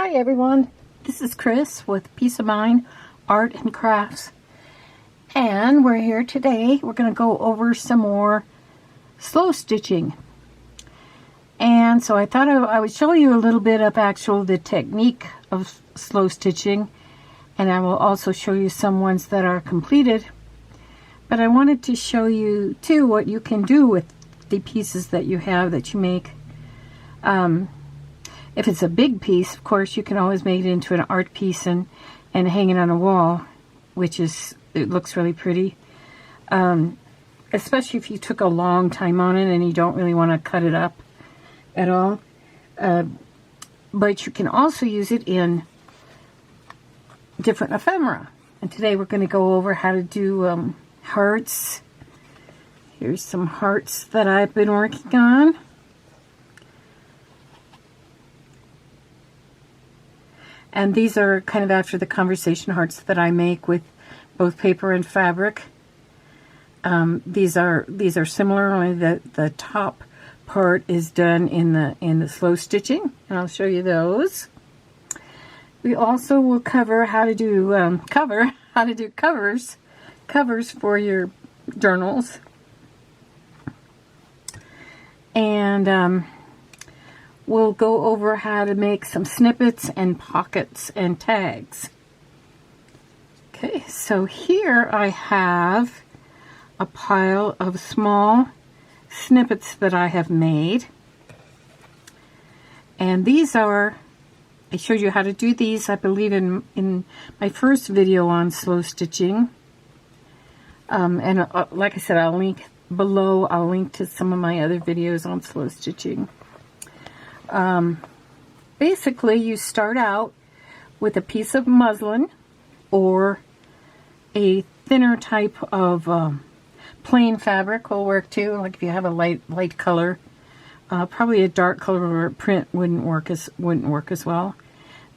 Hi everyone, this is Chris with Peace of Mind Art and Crafts, and we're here today. We're going to go over some more slow stitching, and so I thought I would show you a little bit of the technique of slow stitching, and I will also show you some ones that are completed, but I wanted to show you too what you can do with the pieces that you have that you make. If it's a big piece, of course, you can always make it into an art piece and hang it on a wall, it looks really pretty. Especially if you took a long time on it and you don't really want to cut it up at all. But you can also use it in different ephemera. And today we're going to go over how to do hearts. Here's some hearts that I've been working on. And these are kind of after the conversation hearts that I make with both paper and fabric. These are similar, only the top part is done in the slow stitching, and I'll show you those. We also will cover how to do covers for your journals, and we'll go over how to make some snippets and pockets and tags. Okay, so here I have a pile of small snippets that I have made. And these are, I showed you how to do these, I believe, in my first video on slow stitching. And like I said, I'll link below, I'll link to some of my other videos on slow stitching. Basically, you start out with a piece of muslin or a thinner type of plain fabric will work too. Like if you have a light color, probably a dark color or print wouldn't work as well.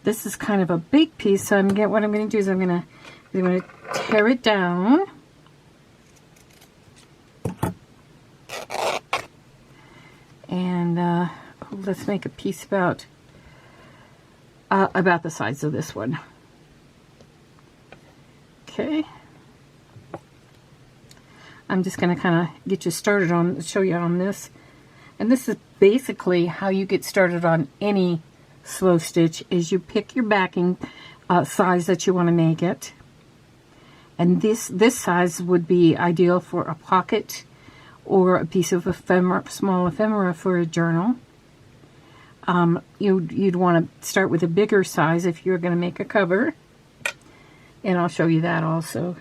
This is kind of a big piece, so what I'm going to do is I'm going to tear it down. And let's make a piece about the size of this one. Okay. I'm just going to kind of get you started show you on this. And this is basically how you get started on any slow stitch, is you pick your backing size that you want to make it. And this size would be ideal for a pocket or a piece of small ephemera for a journal. You'd want to start with a bigger size if you're going to make a cover, and I'll show you that also.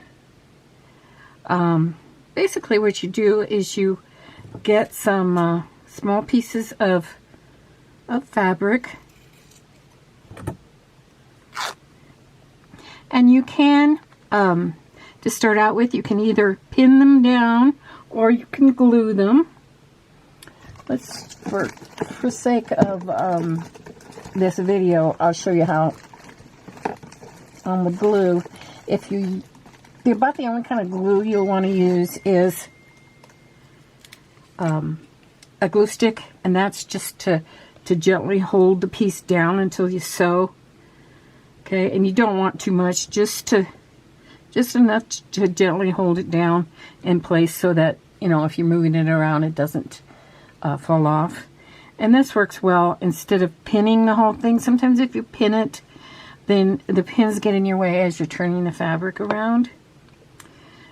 Basically what you do is you get some small pieces of fabric, and you can, to start out with, you can either pin them down or you can glue them. Let's, for sake of this video, I'll show you how on the glue. About the only kind of glue you'll want to use is a glue stick, and that's just to gently hold the piece down until you sew. Okay, and you don't want too much, just enough to gently hold it down in place so that, if you're moving it around, it doesn't fall off. And this works well instead of pinning the whole thing. Sometimes if you pin it, then the pins get in your way as you're turning the fabric around.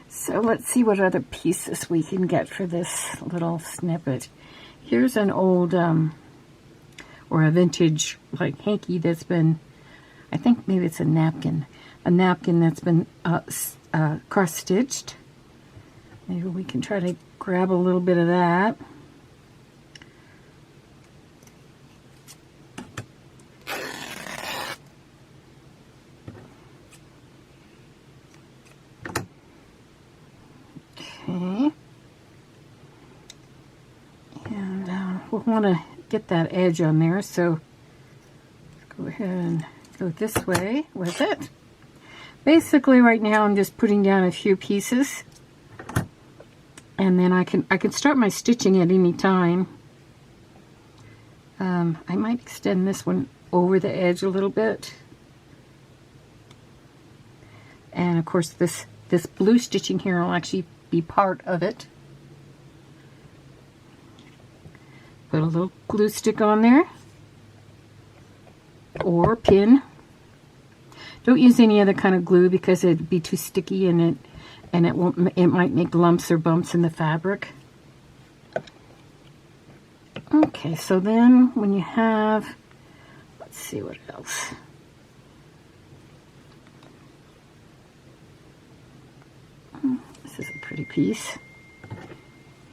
So let's see what other pieces we can get for this little snippet. Here's an old or a vintage like hanky that's been, I think maybe it's a napkin that's been cross-stitched. Maybe we can try to grab a little bit of that. Okay. And we'll want to get that edge on there, so go ahead and go this way with it. Basically right now I'm just putting down a few pieces, and then I can start my stitching at any time. I might extend this one over the edge a little bit. And of course this blue stitching here will actually be part of it. Put a little glue stick on there, or pin. Don't use any other kind of glue because it'd be too sticky and it might make lumps or bumps in the fabric. Okay, so then when you have, let's see what else. This is a pretty piece.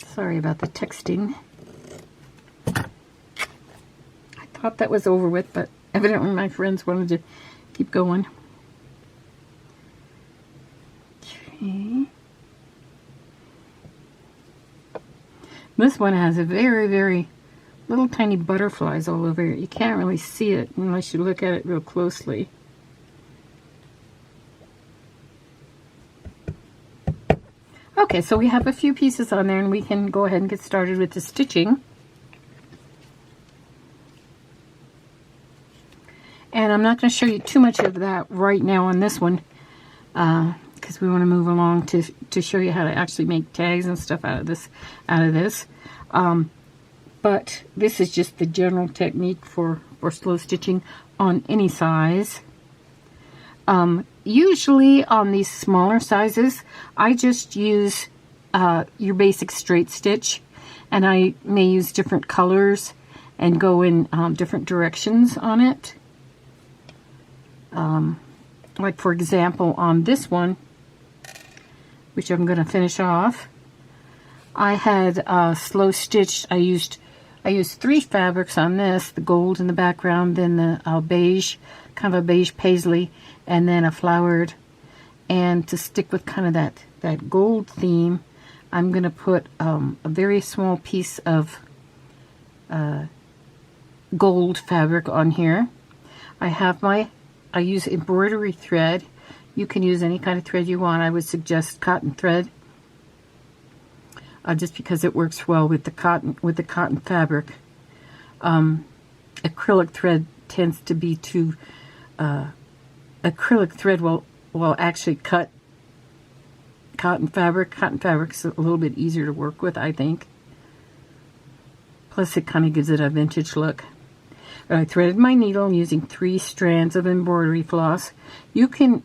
Sorry about the texting. I thought that was over with, but evidently my friends wanted to keep going. Okay. This one has a very, very little tiny butterflies all over it. You can't really see it unless you look at it real closely. Okay, so we have a few pieces on there and we can go ahead and get started with the stitching. And I'm not going to show you too much of that right now on this one, because we want to move along to show you how to actually make tags and stuff out of this. But this is just the general technique for slow stitching on any size. Usually on these smaller sizes, I just use your basic straight stitch, and I may use different colors and go in different directions on it. Like for example on this one, which I'm going to finish off, I had slow stitched. I used 3 fabrics on this: the gold in the background, then the beige, kind of a beige paisley, and then a flowered. And to stick with kind of that gold theme, I'm going to put a very small piece of gold fabric on here. I use embroidery thread. You can use any kind of thread you want. I would suggest cotton thread, just because it works well with the cotton fabric. Acrylic thread tends to be too. Acrylic thread will actually cut cotton fabric. Cotton fabric's a little bit easier to work with, I think. Plus, it kind of gives it a vintage look. I threaded my needle using 3 strands of embroidery floss. You can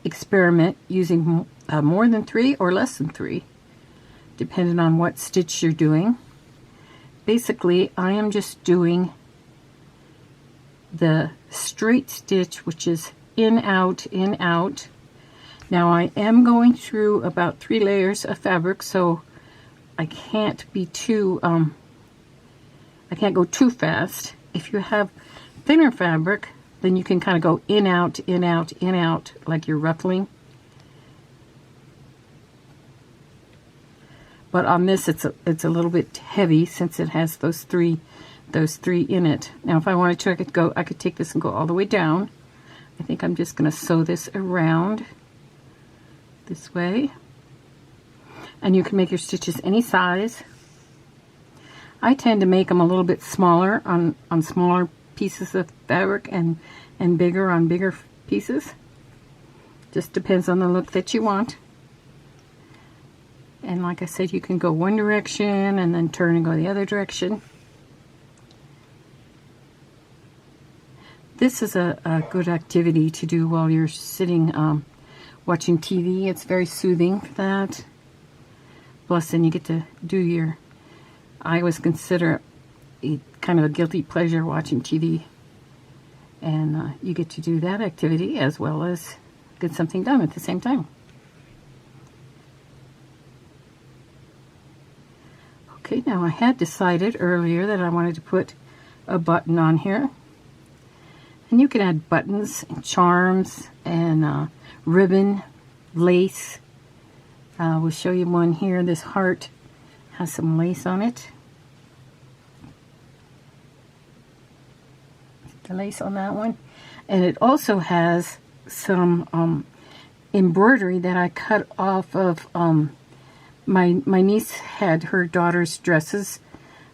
experiment using more than 3 or less than 3, depending on what stitch you're doing. Basically, I am just doing the straight stitch, which is in, out, in, out. Now I am going through about 3 layers of fabric, so I can't be too, I can't go too fast. If you have thinner fabric, then you can kind of go in, out, in, out, in, out, like you're ruffling. But on this, it's a little bit heavy since it has those three in it. Now, if I wanted to, I could take this and go all the way down. I think I'm just going to sew this around this way, and you can make your stitches any size. I tend to make them a little bit smaller on smaller pieces of fabric and bigger on bigger pieces. Just depends on the look that you want. And like I said, you can go one direction and then turn and go the other direction. This is a good activity to do while you're sitting watching TV. It's very soothing for that. Plus, then you get to do your... I always consider it kind of a guilty pleasure watching TV. And you get to do that activity as well as get something done at the same time. Okay, now I had decided earlier that I wanted to put a button on here. And you can add buttons and charms and ribbon, lace. We'll show you one here. This heart has some lace on it. The lace on that one. And it also has some embroidery that I cut off of my niece had her daughter's dresses,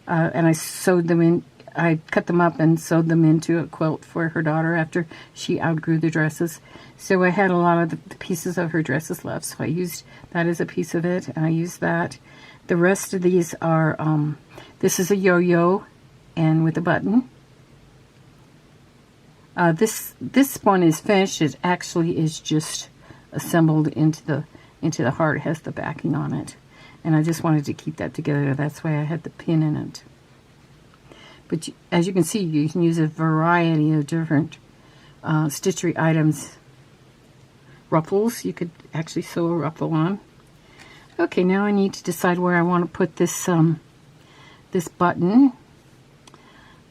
and I sewed them in I cut them up and sewed them into a quilt for her daughter after she outgrew the dresses. So I had a lot of the pieces of her dresses left, so I used that as a piece of it, and I used that. The rest of these are, this is a yo-yo and with a button. This one is finished. It actually is just assembled into the heart. It has the backing on it. And I just wanted to keep that together. That's why I had the pin in it. But as you can see, you can use a variety of different stitchery items. Ruffles, you could actually sew a ruffle on. Okay, now I need to decide where I want to put this this button.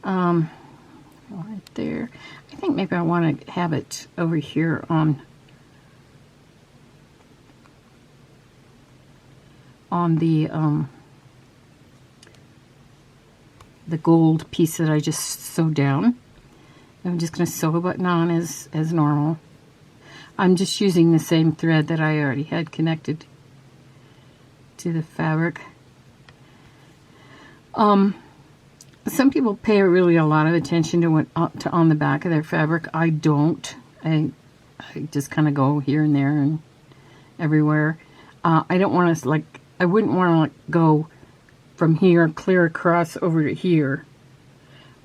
Right there. I think maybe I want to have it over here on the gold piece that I just sewed down. I'm just going to sew a button on as normal. I'm just using the same thread that I already had connected to the fabric. Some people pay really a lot of attention to what on the back of their fabric. I don't. I just kind of go here and there and everywhere. I don't want to I wouldn't want to go from here clear across over to here.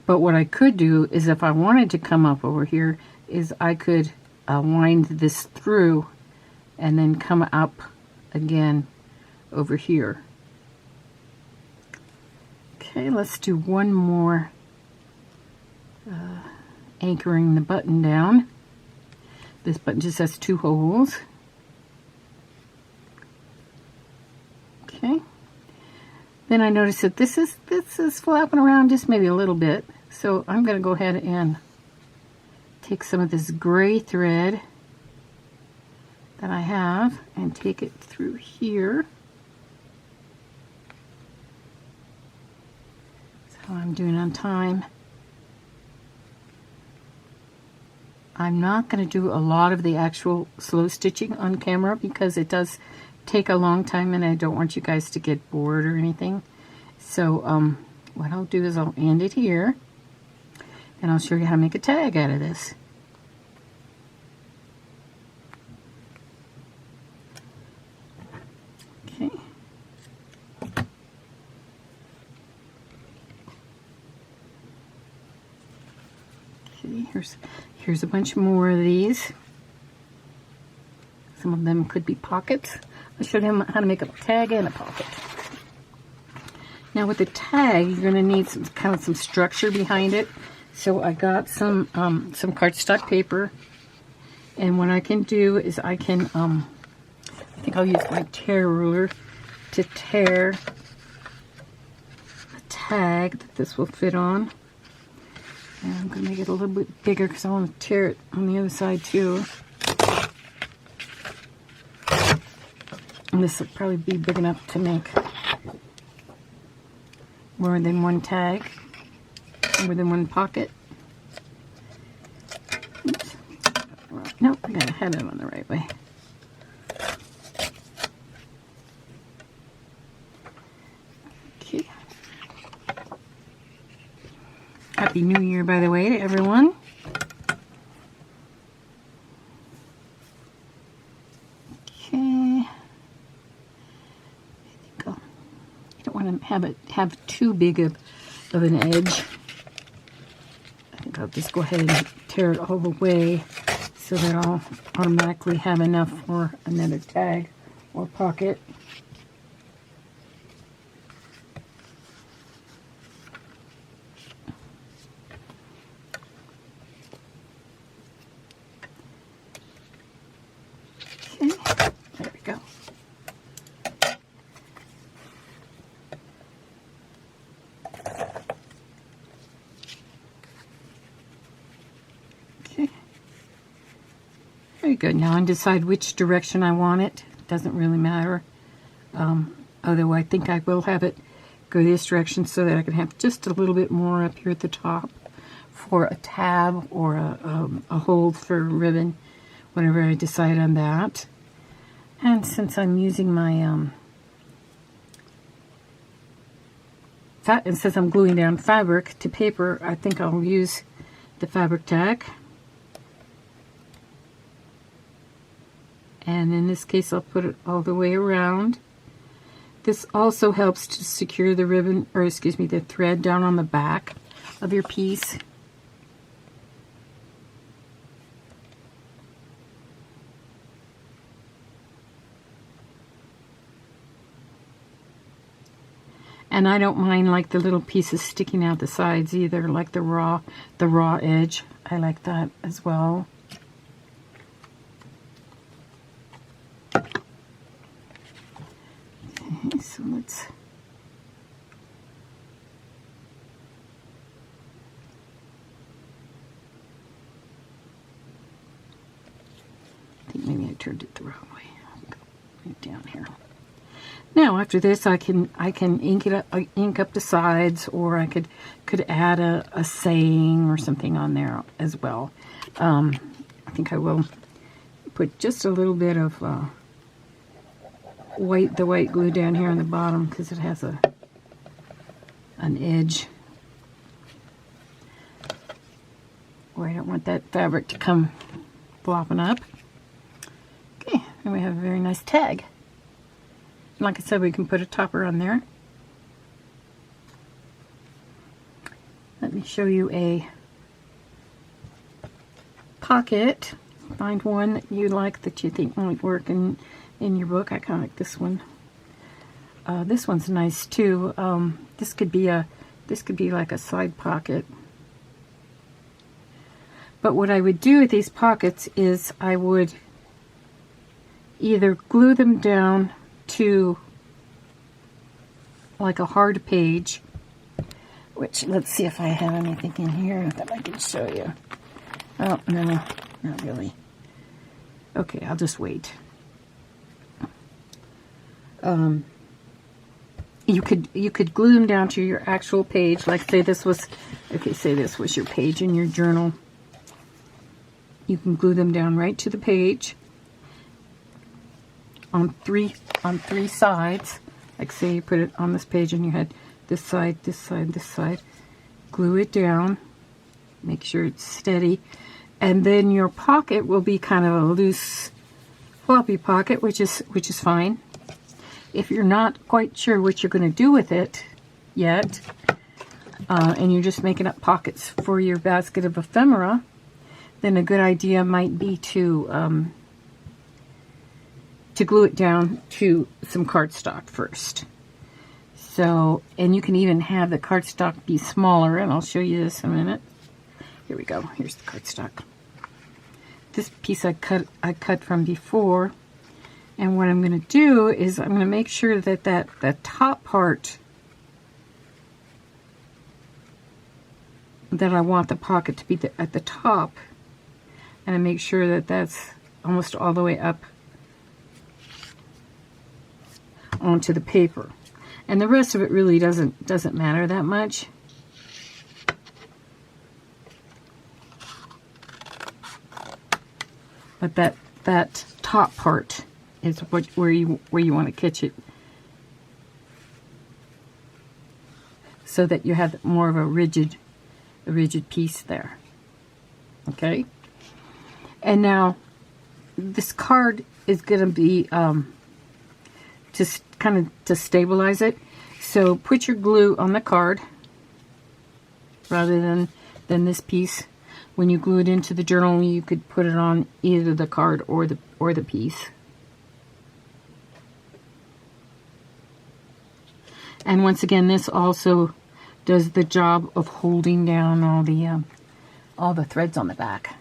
But what I could do is, if I wanted to come up over here, is I could wind this through and then come up again over here. Okay, let's do one more anchoring the button down. This button just has 2 holes. Okay. Then I noticed that this is flapping around just maybe a little bit. So I'm going to go ahead and take some of this gray thread that I have and take it through here. That's how I'm doing on time. I'm not going to do a lot of the actual slow stitching on camera because it does take a long time and I don't want you guys to get bored or anything. So what I'll do is I'll end it here and I'll show you how to make a tag out of this. Okay. Okay, here's a bunch more of these. Some of them could be pockets. I showed him how to make a tag and a pocket. Now with the tag, you're going to need some structure behind it. So I got some cardstock paper, and what I can do is I can I think I'll use my tear ruler to tear a tag that this will fit on. And I'm going to make it a little bit bigger because I want to tear it on the other side too. And this will probably be big enough to make more than one tag, more than one pocket. Oops. Nope, I gotta head it on the right way. Okay. Happy New Year, by the way, to everyone. Have too big of an edge. I think I'll just go ahead and tear it all the way so that I'll automatically have enough for another tag or pocket. Okay, there we go. Very good. Now I decide which direction I want it. Doesn't really matter. Although I think I will have it go this direction so that I can have just a little bit more up here at the top for a tab or a hold for ribbon, whenever I decide on that. And since I'm using my and since I'm gluing down fabric to paper, I think I'll use the fabric tack. And in this case, I'll put it all the way around. This also helps to secure the ribbon, or excuse me, the thread down on the back of your piece. And I don't mind like the little pieces sticking out the sides either, like the raw edge. I like that as well. Okay, so let's I think maybe I turned it the wrong way. Right down here. Now after this, I can ink up the sides, or I could add a saying or something on there as well. I think I will put just a little bit of white glue down here on the bottom because it has an edge where I don't want that fabric to come flopping up. Okay, and we have a very nice tag. Like I said, we can put a topper on there. Let me show you a pocket. Find one that you like, that you think might work in your book. I kind of like this one. This one's nice too. This could be like a side pocket. But what I would do with these pockets is I would either glue them down to like a hard page, which, let's see if I have anything in here that I can show you. Oh, no, not really. Okay, I'll just wait. You could glue them down to your actual page, like say this was your page in your journal. You can glue them down right to the page on three sides. Like say you put it on this page and you had this side, this side, this side. Glue it down. Make sure it's steady. And then your pocket will be kind of a loose, floppy pocket, which is fine. If you're not quite sure what you're going to do with it yet, and you're just making up pockets for your basket of ephemera, then a good idea might be to glue it down to some cardstock first. So, and you can even have the cardstock be smaller, and I'll show you this in a minute. Here we go. Here's the cardstock. This piece I cut from before, and what I'm going to do is I'm going to make sure that that top part that I want the pocket to be at the top, and I make sure that that's almost all the way up onto the paper, and the rest of it really doesn't matter that much. But that top part is where you want to catch it, so that you have more of a rigid piece there. Okay. And now this card is going to be just kind of to stabilize it. So put your glue on the card rather than this piece. When you glue it into the journal, you could put it on either the card or the piece. And once again, this also does the job of holding down all the threads on the back.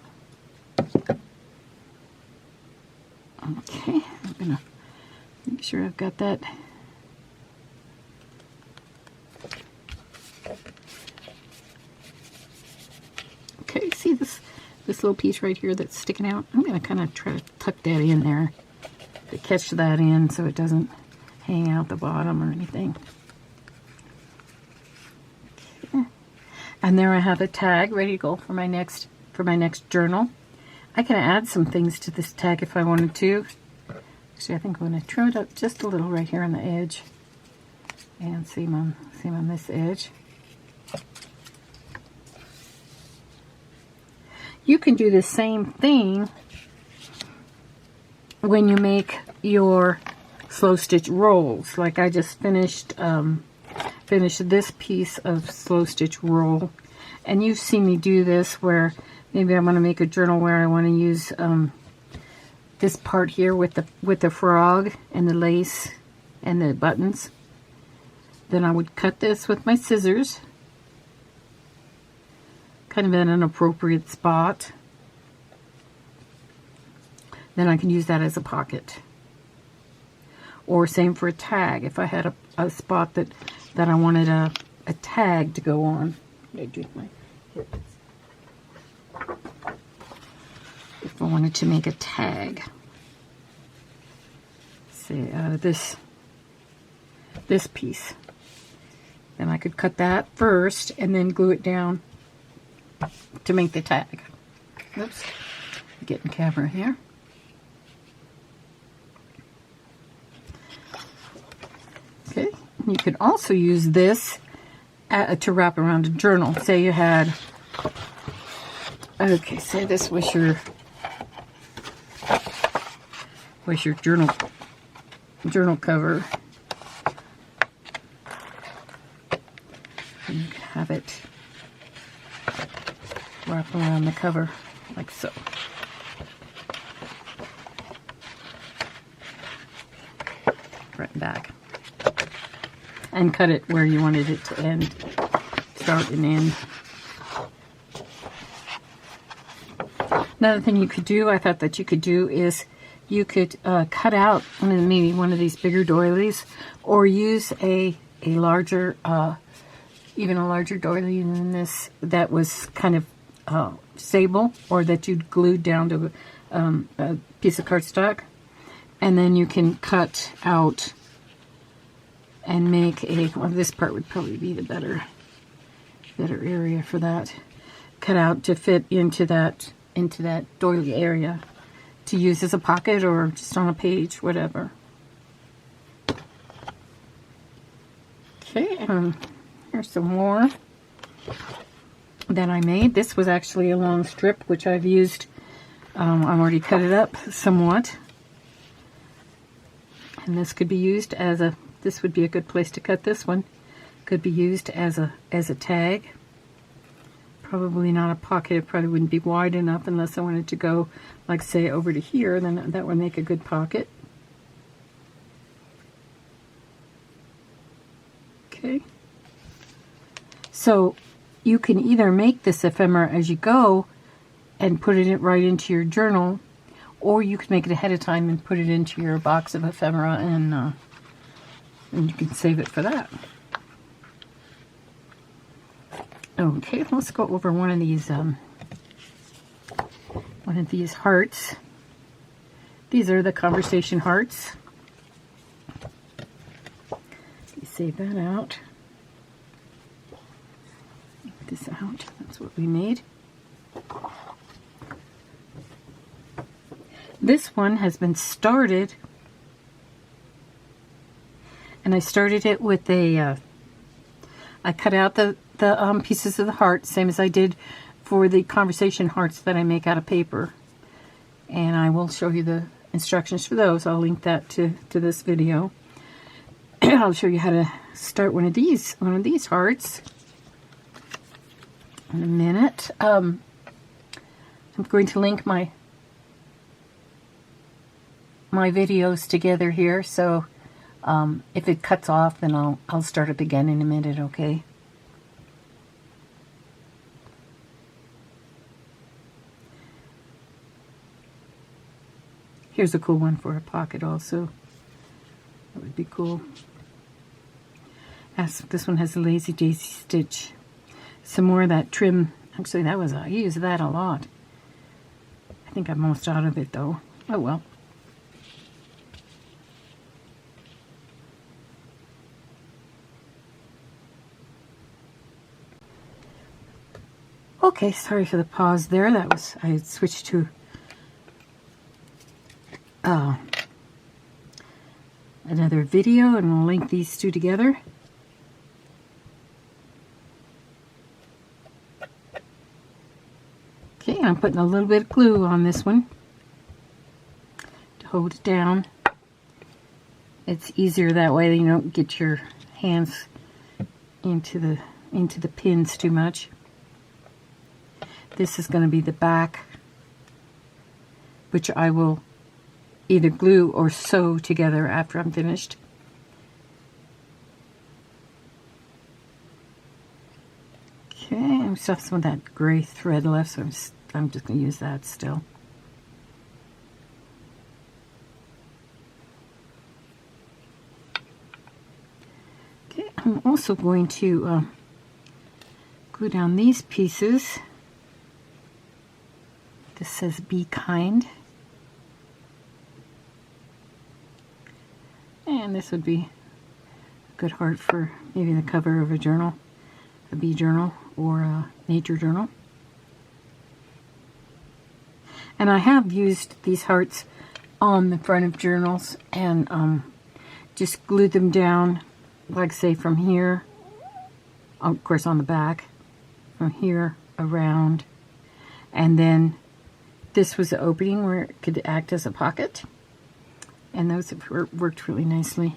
Okay, I'm gonna make sure I've got that. Okay, see this little piece right here that's sticking out? I'm going to kind of try to tuck that in there to catch that in so it doesn't hang out the bottom or anything. Okay. And there I have a tag ready to go for my next journal. I can add some things to this tag if I wanted to. Actually, I think I'm going to trim it up just a little right here on the edge. And same on this edge. You can do the same thing when you make your slow stitch rolls. Like I just finished this piece of slow stitch roll, and you've seen me do this where maybe I want to make a journal where I want to use this part here with the frog and the lace and the buttons. Then I would cut this with my scissors, kind of in an appropriate spot. Then I can use that as a pocket. Or same for a tag. If I had a spot that I wanted a tag to go on. If I wanted to make a tag, say out of this piece, then I could cut that first and then glue it down to make the tag. Oops, getting camera here. Okay, you could also use this to wrap around a journal. Say you had, okay, say this was your journal cover. And you could have it wrap around the cover like so. Front and back. And cut it where you wanted it to end. Start and end. Another thing you could do, I thought that you could do, is you could cut out maybe one of these bigger doilies, or use a larger, even a larger doily than this that was kind of sable, or that you'd glued down to a piece of cardstock, and then you can cut out and make well, this part would probably be the better area for that. Cut out to fit into that doily area to use as a pocket or just on a page, whatever. Okay, here's some more that I made. This was actually a long strip, which I've used. I've already cut it up somewhat, and this could be used as a. This would be a good place to cut this one. Could be used as a tag. Probably not a pocket. It probably wouldn't be wide enough unless I wanted to go, like, say, over to here. Then that would make a good pocket. Okay. So you can either make this ephemera as you go and put it right into your journal, or you can make it ahead of time and put it into your box of ephemera, and you can save it for that. Okay, let's go over one of these hearts. These are the conversation hearts. You save that out. Get this out. That's what we made. This one has been started, and I started it with a. I cut out the pieces of the heart, same as I did for the conversation hearts that I make out of paper. And I will show you the instructions for those. I'll link that to this video. I'll show you how to start one of these hearts in a minute. I'm going to link my videos together here, so if it cuts off, then I'll start up again in a minute, okay? Here's a cool one for a pocket also. That would be cool. This one has a lazy daisy stitch. Some more of that trim. Actually, I use that a lot. I think I'm almost out of it though. Oh well. Okay, sorry for the pause there. I had switched to another video, and we'll link these two together. I'm putting a little bit of glue on this one to hold it down. It's easier that way. You don't get your hands into the pins too much. This is going to be the back, which I will either glue or sew together after I'm finished. Okay, I still have some of that gray thread left, so I'm just going to use that still. Okay, I'm also going to glue down these pieces. This says "Be kind." And this would be a good heart for maybe the cover of a journal, a bee journal or a nature journal. And I have used these hearts on the front of journals and just glued them down, like say from here, of course on the back, from here around, and then this was the opening where it could act as a pocket, and those have worked really nicely.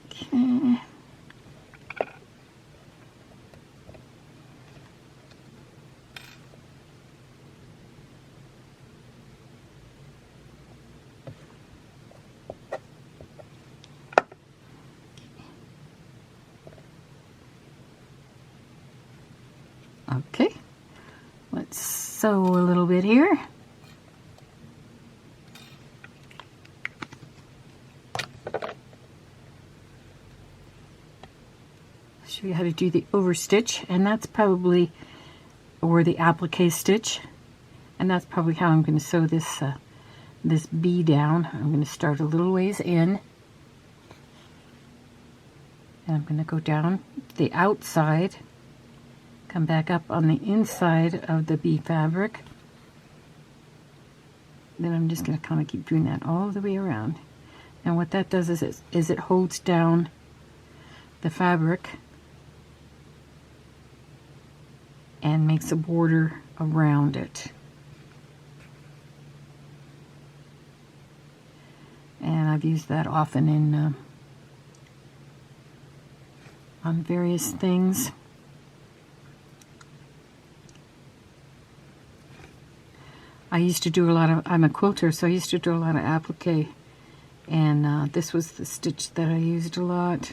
Okay. Okay, let's sew a little bit here. Show you how to do the overstitch, and that's probably, or the applique stitch, and that's probably how I'm going to sew this this bee down. I'm going to start a little ways in, and I'm going to go down the outside, come back up on the inside of the bee fabric. Then I'm just going to kind of keep doing that all the way around. And what that does is it holds down the fabric and makes a border around it. And I've used that often in on various things. I used to do a lot of, I'm a quilter, so I used to do a lot of applique, and this was the stitch that I used a lot.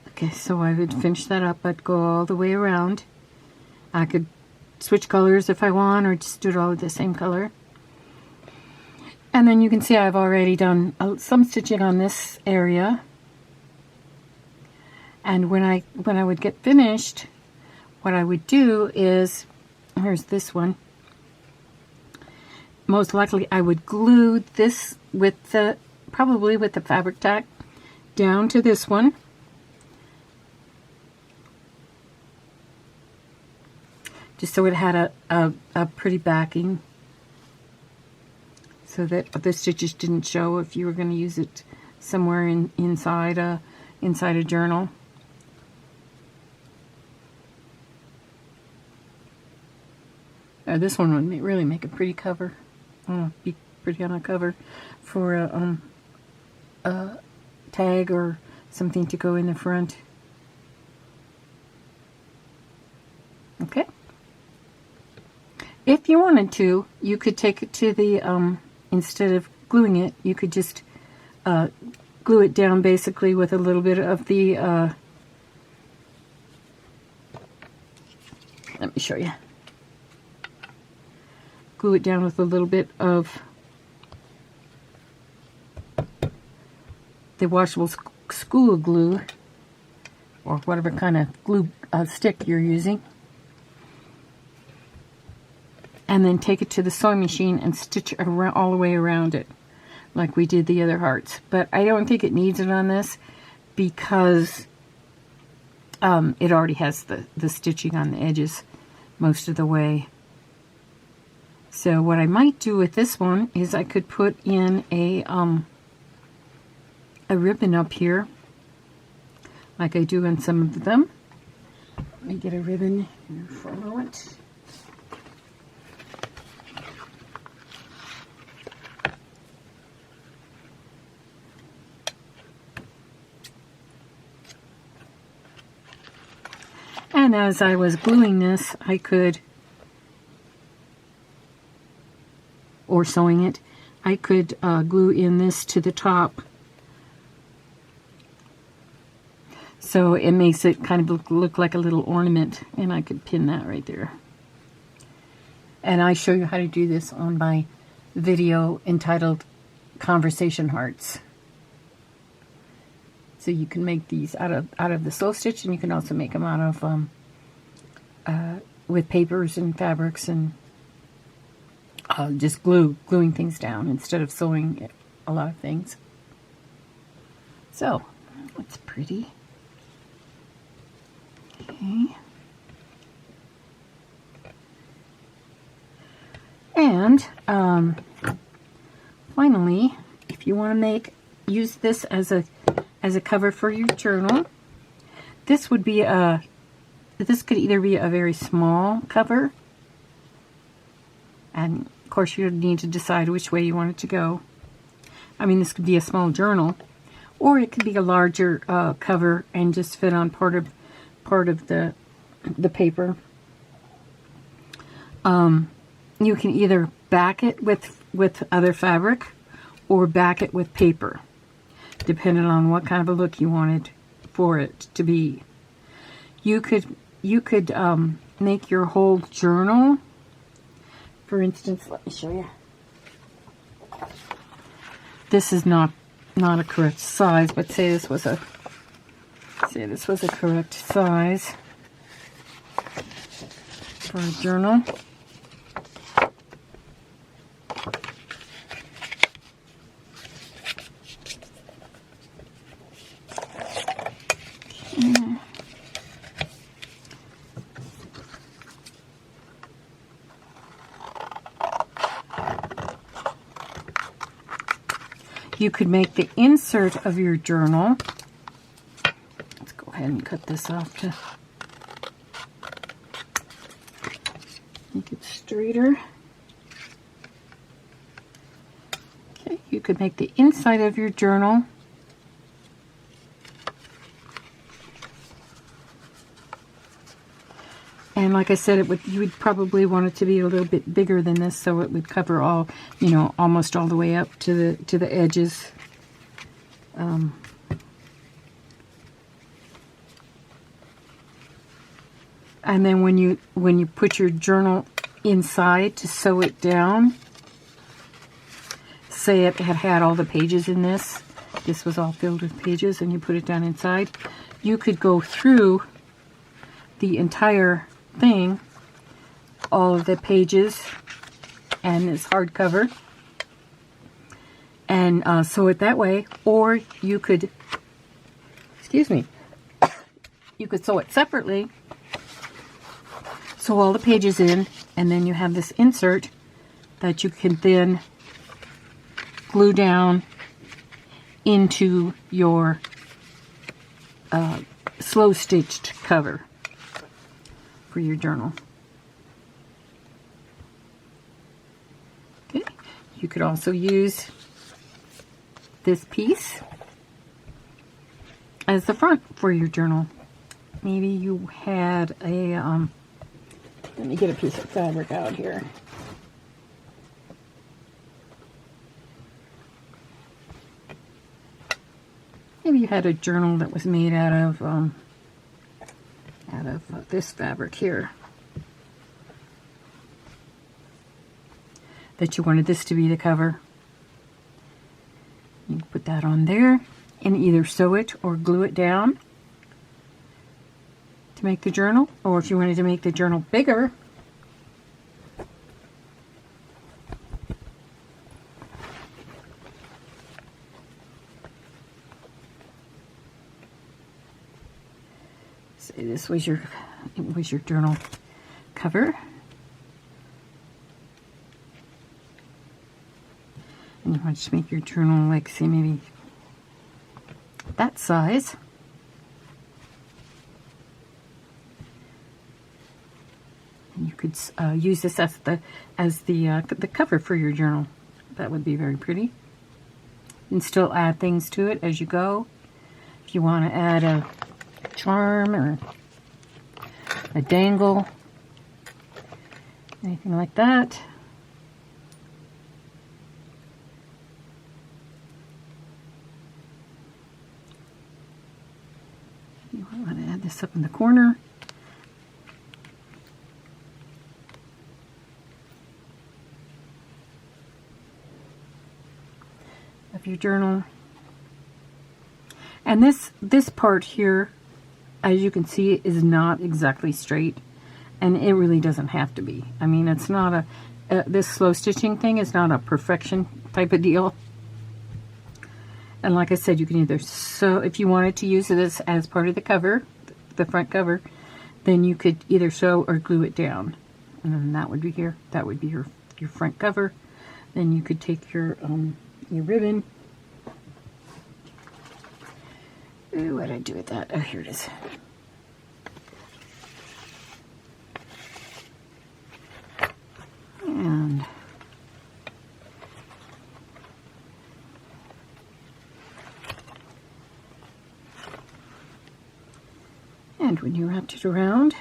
Okay, so I would finish that up. I'd go all the way around. I could switch colors if I want, or just do it all with the same color. And then you can see I've already done some stitching on this area. And when I would get finished, what I would do is, here's this one. Most likely I would glue this with the, probably with the fabric tack down to this one. Just so it had a pretty backing, so that the stitches didn't show if you were going to use it somewhere inside a journal. This one would really make a pretty cover. Be pretty on a cover for a tag or something to go in the front. Okay. If you wanted to, you could take it to the, instead of gluing it, you could just glue it down basically with a little bit of the, let me show you. Glue it down with a little bit of the washable school glue, or whatever kind of glue stick you're using. And then take it to the sewing machine and stitch around, all the way around it, like we did the other hearts. But I don't think it needs it on this, because it already has the stitching on the edges most of the way. So what I might do with this one is I could put in a ribbon up here, like I do in some of them. Let me get a ribbon here for a moment. And as I was gluing this, I could, or sewing it, I could glue in this to the top. So it makes it kind of look like a little ornament, and I could pin that right there. And I show you how to do this on my video entitled Conversation Hearts. So you can make these out of the slow stitch, and you can also make them out of with papers and fabrics, and just gluing things down instead of sewing a lot of things. So it's pretty. Okay. And finally, if you want to use this as a cover for your journal, this would be this could either be a very small cover, and of course you need to decide which way you want it to go. I mean, this could be a small journal, or it could be a larger cover and just fit on part of the paper. You can either back it with other fabric or back it with paper, depending on what kind of a look you wanted for it to be. You could make your whole journal. For instance, let me show you. This is not a correct size, but say this was a correct size for a journal. You could make the insert of your journal. Let's go ahead and cut this off to make it straighter. Okay, you could make the inside of your journal and like I said, you would probably want it to be a little bit bigger than this, so it would cover all, almost all the way up to the edges. And then when you put your journal inside to sew it down, say it had all the pages in this. This was all filled with pages, and you put it down inside. You could go through the entire thing, all of the pages, and this hardcover, and sew it that way. Or you could, you could sew it separately, sew all the pages in, and then you have this insert that you can then glue down into your slow stitched cover for your journal. Okay, you could also use this piece as the front for your journal. Maybe you had a let me get a piece of fabric out here. Maybe you had a journal that was made out of this fabric here, that you wanted this to be the cover. You can put that on there and either sew it or glue it down to make the journal, or if you wanted to make the journal bigger, So this was your journal cover. And you want to make your journal, like, say, maybe that size. And you could use this as the cover for your journal. That would be very pretty. And still add things to it as you go. If you want to add a charm or a dangle, anything like that. You want to add this up in the corner. Of your journal. And this part here, as you can see, is not exactly straight, and it really doesn't have to be. I mean, it's not this slow stitching thing is not a perfection type of deal. And like I said, you can either sew, if you wanted to use this as part of the cover, the front cover, then you could either sew or glue it down, and then that would be here. That would be your front cover. Then you could take your ribbon. Ooh, what did I do with that? Oh, here it is. And when you wrapped it around,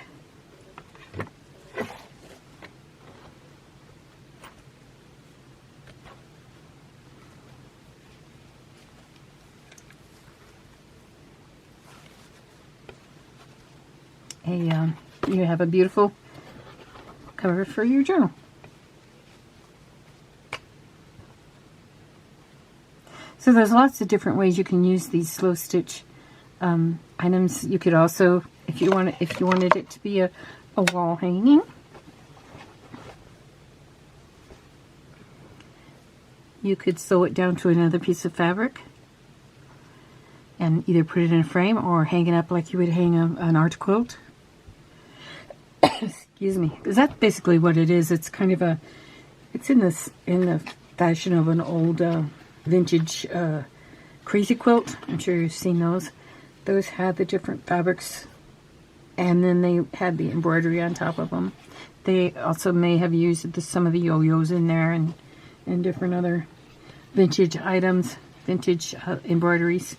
you have a beautiful cover for your journal. So there's lots of different ways you can use these slow stitch items. You could also, if you wanted it to be a wall hanging, you could sew it down to another piece of fabric and either put it in a frame or hang it up like you would hang an art quilt. Excuse me, because that's basically what it is. It's kind of it's in the fashion of an old vintage crazy quilt. I'm sure you've seen those. Those had the different fabrics, and then they had the embroidery on top of them. They also may have used some of the yo-yos in there and different other vintage items, vintage embroideries.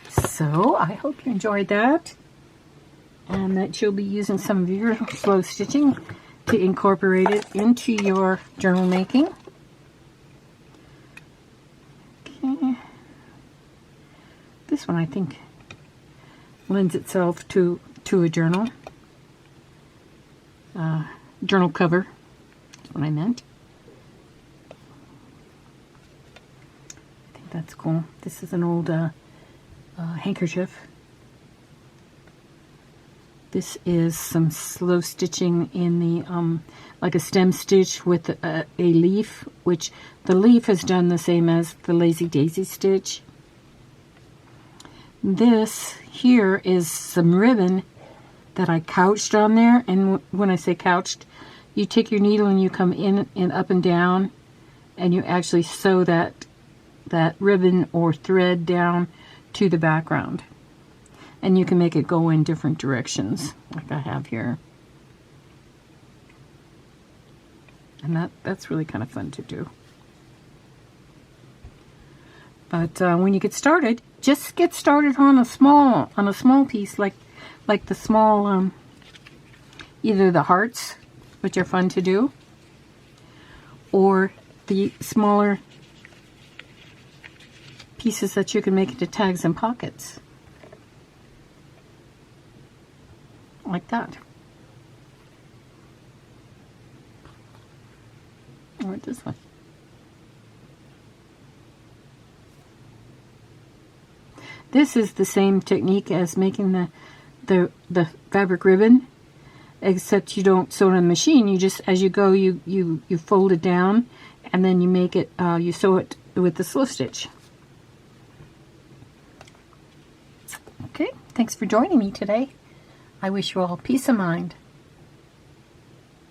So I hope you enjoyed that, and that you'll be using some of your slow stitching to incorporate it into your journal making. Okay. This one I think lends itself to a journal. Journal cover, that's what I meant. I think that's cool. This is an old handkerchief. This is some slow stitching in the like a stem stitch with a leaf, which the leaf has done the same as the Lazy Daisy stitch. This here is some ribbon that I couched on there, and when I say couched, you take your needle and you come in and up and down, and you actually sew that ribbon or thread down to the background, and you can make it go in different directions like I have here, and that's really kind of fun to do. But when you get started, just get started on a small piece, like the small either the hearts, which are fun to do, or the smaller pieces that you can make into tags and pockets, like that, or this one. This is the same technique as making the fabric ribbon, except you don't sew it on the machine. You just, as you go, you fold it down, and then you make it, you sew it with the slow stitch. Thanks for joining me today. I wish you all peace of mind.